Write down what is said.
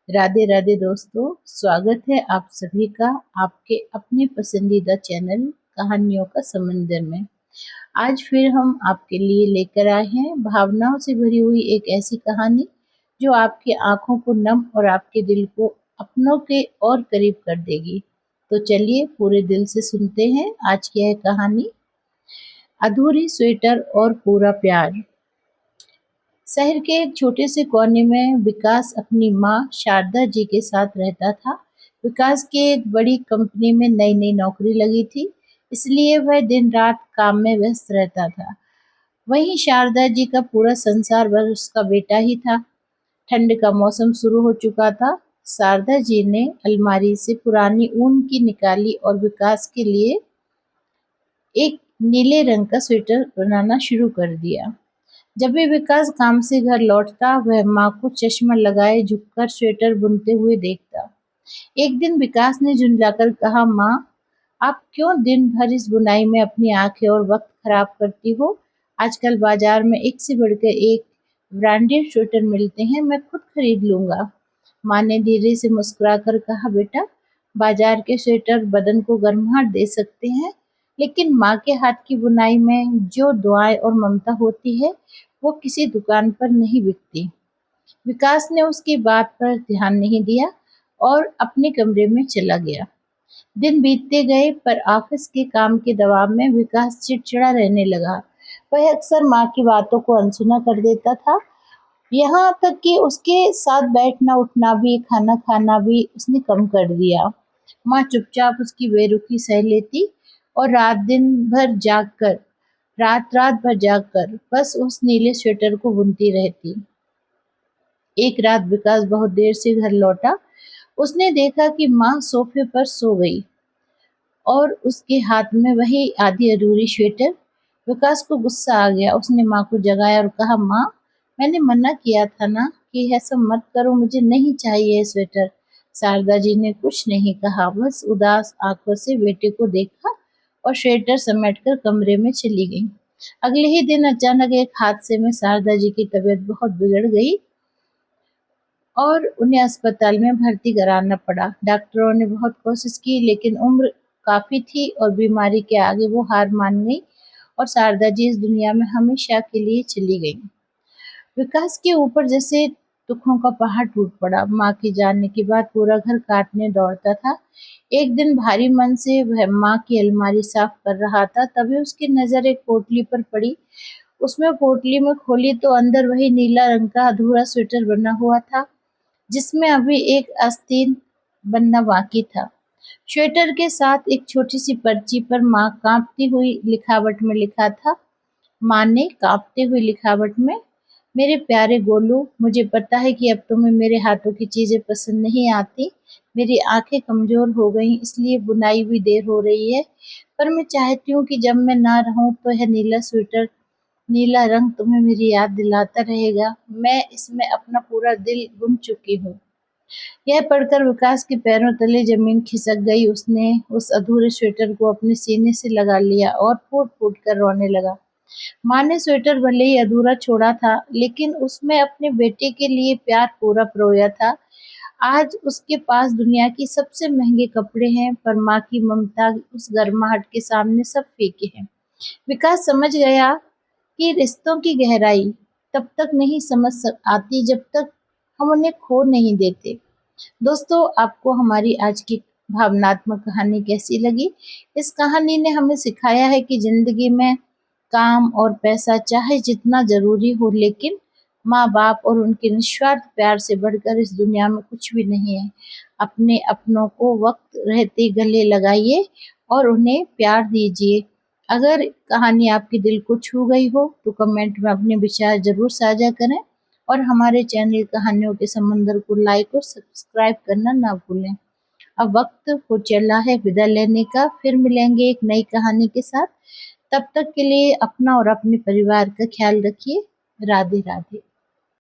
राधे राधे दोस्तों, स्वागत है आप सभी का आपके अपने पसंदीदा चैनल कहानियों का समंदर में। आज फिर हम आपके लिए लेकर आए हैं भावनाओं से भरी हुई एक ऐसी कहानी जो आपकी आंखों को नम और आपके दिल को अपनों के और करीब कर देगी। तो चलिए पूरे दिल से सुनते हैं आज की यह कहानी, अधूरी स्वेटर और पूरा प्यार। शहर के एक छोटे से कोने में विकास अपनी माँ शारदा जी के साथ रहता था। विकास के एक बड़ी कंपनी में नई नई नौकरी लगी थी, इसलिए वह दिन रात काम में व्यस्त रहता था। वहीं शारदा जी का पूरा संसार बस उसका बेटा ही था। ठंड का मौसम शुरू हो चुका था। शारदा जी ने अलमारी से पुरानी ऊन की निकाली और विकास के लिए एक नीले रंग का स्वेटर बनाना शुरू कर दिया। जब भी विकास काम से घर लौटता, वह माँ को चश्मा लगाए झुककर स्वेटर बुनते हुए देखता। एक दिन विकास ने झुंझलाकर कहा, माँ, आप क्यों दिन भर इस बुनाई में अपनी आंखें और वक्त खराब करती हो? आजकल बाजार में एक से बढ़कर एक ब्रांडेड स्वेटर मिलते हैं, मैं खुद खरीद लूंगा। माँ ने धीरे से मुस्कुराकर कहा, बेटा, बाजार के स्वेटर बदन को गर्माहट दे सकते हैं, लेकिन माँ के हाथ की बुनाई में जो दुआएं और ममता होती है, वो किसी दुकान पर नहीं बिकती। विकास ने उसकी बात पर ध्यान नहीं दिया और अपने कमरे में चला गया। दिन बीतते गए, पर ऑफिस के काम के दबाव में विकास चिड़चिड़ा रहने लगा। वह अक्सर माँ की बातों को अनसुना कर देता था। यहाँ तक कि उसके साथ बैठना उठना भी, खाना खाना भी उसने कम कर दिया। माँ चुपचाप उसकी बेरुखी सह लेती और रात रात भर जागकर बस उस नीले स्वेटर को बुनती रहती। एक रात विकास बहुत देर से घर लौटा। उसने देखा कि माँ सोफे पर सो गई और उसके हाथ में वही आधी अधूरी स्वेटर। विकास को गुस्सा आ गया। उसने माँ को जगाया और कहा, माँ, मैंने मना किया था ना कि ऐसा मत करो, मुझे नहीं चाहिए ये स्वेटर। शारदा जी ने कुछ नहीं कहा, बस उदास आंखों से बेटे को देखा और स्वेटर समेटकर कमरे में चली गई। अगले ही दिन अचानक एक हादसे में शारदा जी की तबीयत बहुत बिगड़ गई और उन्हें अस्पताल में भर्ती कराना पड़ा। डॉक्टरों ने बहुत कोशिश की, लेकिन उम्र काफी थी और बीमारी के आगे वो हार मान गई और शारदा जी इस दुनिया में हमेशा के लिए चली गई। विकास के ऊपर जैसे दुखों का पहाड़ टूट पड़ा। माँ के जाने के बाद पूरा घर काटने दौड़ता था। एक दिन भारी मन से वह माँ की अलमारी साफ कर रहा था, तभी उसकी नजर एक पोटली पर पड़ी। उसमें पोटली में खोली तो अंदर वही नीला रंग का अधूरा स्वेटर बना हुआ था, जिसमें अभी एक आस्तीन बनना बाकी था। स्वेटर के साथ एक छोटी सी पर्ची पर माँ कांपती हुई लिखावट में लिखा था। माँ ने कांपते हुए लिखावट में, मेरे प्यारे गोलू, मुझे पता है कि अब तुम्हें मेरे हाथों की चीजें पसंद नहीं आती। मेरी आंखें कमजोर हो गई, इसलिए बुनाई भी देर हो रही है, पर मैं चाहती हूँ कि जब मैं ना रहूं तो यह नीला स्वेटर, नीला रंग तुम्हें मेरी याद दिलाता रहेगा। मैं इसमें अपना पूरा दिल बुन चुकी हूँ। यह पढ़कर विकास के पैरों तले जमीन खिसक गई। उसने उस अधूरे स्वेटर को अपने सीने से लगा लिया और फूट फूट कर रोने लगा। माँ ने स्वेटर भले ही अधूरा छोड़ा था, लेकिन उसमें अपने बेटे के लिए प्यार पूरा परोया था। आज उसके पास दुनिया की सबसे महंगे कपड़े हैं, पर माँ की ममता उस गर्माहट के सामने सब फीके हैं। विकास समझ गया कि रिश्तों की गहराई तब तक नहीं आती जब तक हम उन्हें खो नहीं देते। दोस्तों, आपको हमारी आज की भावनात्मक कहानी कैसी लगी? इस कहानी ने हमें सिखाया है कि जिंदगी में काम और पैसा चाहे जितना जरूरी हो, लेकिन माँ बाप और उनके निस्वार्थ प्यार से बढ़कर इस दुनिया में कुछ भी नहीं है। अपने अपनों को वक्त रहते गले लगाइए और उन्हें प्यार दीजिए। अगर कहानी आपके दिल को छू गई हो तो कमेंट में अपने विचार जरूर साझा करें और हमारे चैनल कहानियों के समंदर को लाइक और सब्सक्राइब करना ना भूलें। अब वक्त हो चला है विदा लेने का, फिर मिलेंगे एक नई कहानी के साथ। तब तक के लिए अपना और अपने परिवार का ख्याल रखिए। राधे राधे।